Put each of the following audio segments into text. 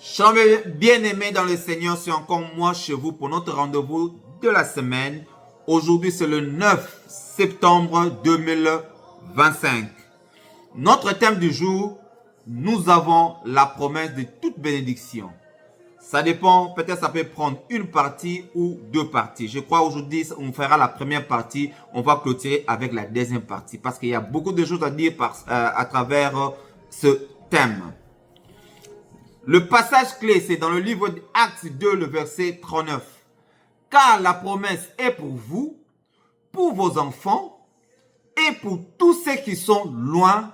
Chers bien-aimés dans le Seigneur, c'est encore moi chez vous pour notre rendez-vous de la semaine. Aujourd'hui, c'est le 9 septembre 2025. Notre thème du jour, nous avons la promesse de toute bénédiction. Ça dépend, peut-être ça peut prendre une partie ou deux parties. Je crois aujourd'hui, on fera la première partie, on va clôturer avec la deuxième partie parce qu'il y a beaucoup de choses à dire à travers ce thème. Le passage clé, c'est dans le livre d'Actes 2, le verset 39. Car la promesse est pour vous, pour vos enfants et pour tous ceux qui sont loin,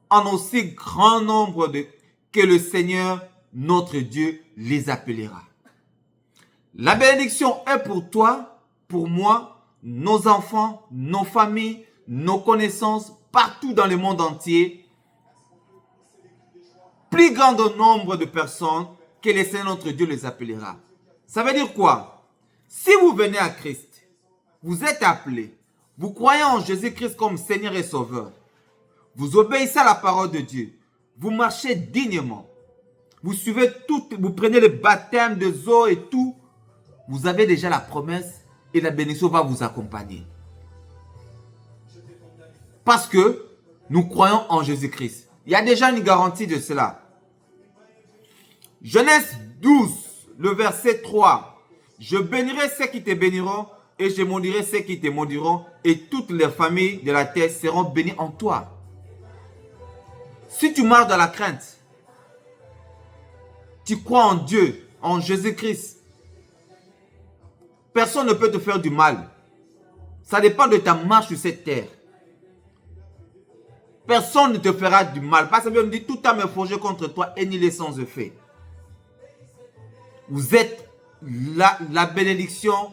en aussi grand nombre que le Seigneur, notre Dieu, les appellera. La bénédiction est pour toi, pour moi, nos enfants, nos familles, nos connaissances, partout dans le monde entier. Plus grand nombre de personnes que le Seigneur notre Dieu les appellera. Ça veut dire quoi? Si vous venez à Christ, vous êtes appelés, vous croyez en Jésus-Christ comme Seigneur et Sauveur, vous obéissez à la parole de Dieu, vous marchez dignement, vous suivez tout, vous prenez le baptême de eau et tout, vous avez déjà la promesse et la bénédiction va vous accompagner. Parce que nous croyons en Jésus-Christ. Il y a déjà une garantie de cela. Genèse 12, le verset 3. Je bénirai ceux qui te béniront et je maudirai ceux qui te maudiront et toutes les familles de la terre seront bénies en toi. Si tu marches dans la crainte, tu crois en Dieu, en Jésus-Christ, personne ne peut te faire du mal. Ça dépend de ta marche sur cette terre. Personne ne te fera du mal. Parce que Dieu nous dit, tout âme est forgée contre toi et nul est sans effet. Vous êtes, la bénédiction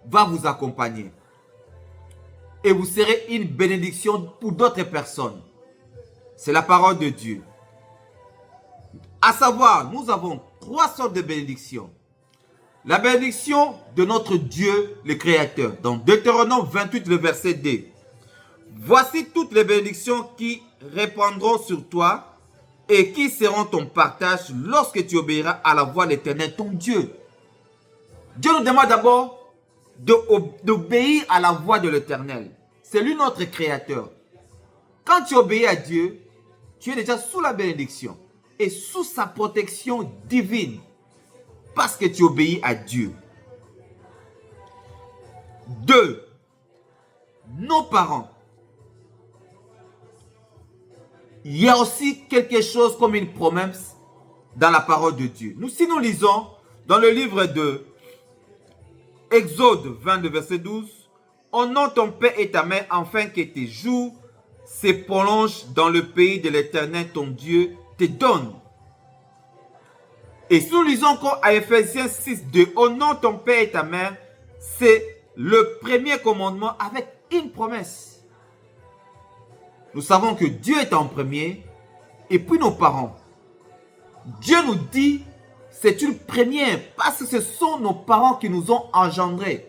va vous accompagner. Et vous serez une bénédiction pour d'autres personnes. C'est la parole de Dieu. À savoir, nous avons trois sortes de bénédictions. La bénédiction de notre Dieu, le Créateur. Dans Deutéronome 28, le verset 2. Voici toutes les bénédictions qui répandront sur toi et qui seront ton partage lorsque tu obéiras à la voix de l'Éternel, ton Dieu. Dieu nous demande d'abord d'obéir à la voix de l'Éternel. C'est lui notre Créateur. Quand tu obéis à Dieu, tu es déjà sous la bénédiction et sous sa protection divine parce que tu obéis à Dieu. 2. Nos parents. Il y a aussi quelque chose comme une promesse dans la parole de Dieu. Si nous lisons dans le livre de Exode 20, verset 12, « Honore ton père et ta mère afin que tes jours se prolongent dans le pays de l'Éternel, ton Dieu, te donne. » Et si nous lisons encore à Ephésiens 6, 2, « Honore ton père et ta mère », c'est le premier commandement avec une promesse. Nous savons que Dieu est en premier et puis nos parents. Dieu nous dit c'est une première parce que ce sont nos parents qui nous ont engendrés.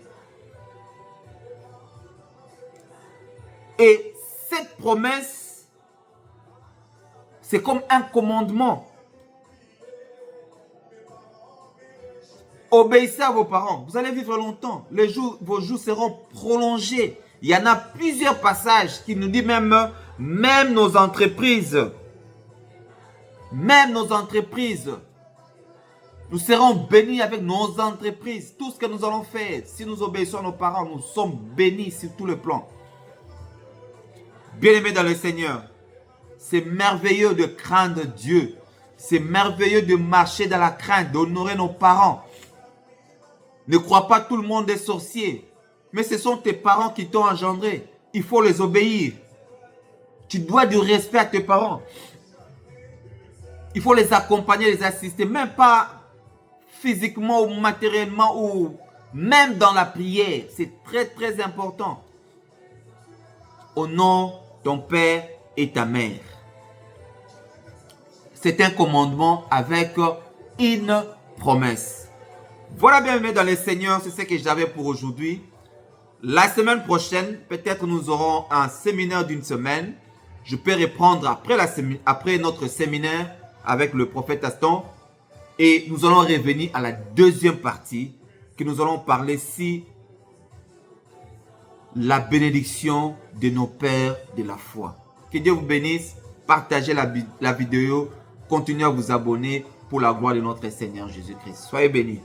Et cette promesse, c'est comme un commandement. Obéissez à vos parents. Vous allez vivre longtemps. Vos jours seront prolongés. Il y en a plusieurs passages qui nous disent même nos entreprises. Même nos entreprises. Nous serons bénis avec nos entreprises. Tout ce que nous allons faire, si nous obéissons à nos parents, nous sommes bénis sur tout le plan. Bien-aimés dans le Seigneur, c'est merveilleux de craindre Dieu. C'est merveilleux de marcher dans la crainte, d'honorer nos parents. Ne crois pas que tout le monde est sorcier. Mais ce sont tes parents qui t'ont engendré. Il faut les obéir. Tu dois du respect à tes parents. Il faut les accompagner, les assister. Même pas physiquement ou matériellement ou même dans la prière. C'est très très important. Honore ton père et ta mère. C'est un commandement avec une promesse. Voilà, bien-aimés dans le Seigneur, c'est ce que j'avais pour aujourd'hui. La semaine prochaine, peut-être nous aurons un séminaire d'une semaine. Je peux reprendre après notre séminaire avec le prophète Aston. Et nous allons revenir à la deuxième partie que nous allons parler si la bénédiction de nos pères de la foi. Que Dieu vous bénisse. Partagez la vidéo. Continuez à vous abonner pour la gloire de notre Seigneur Jésus-Christ. Soyez bénis.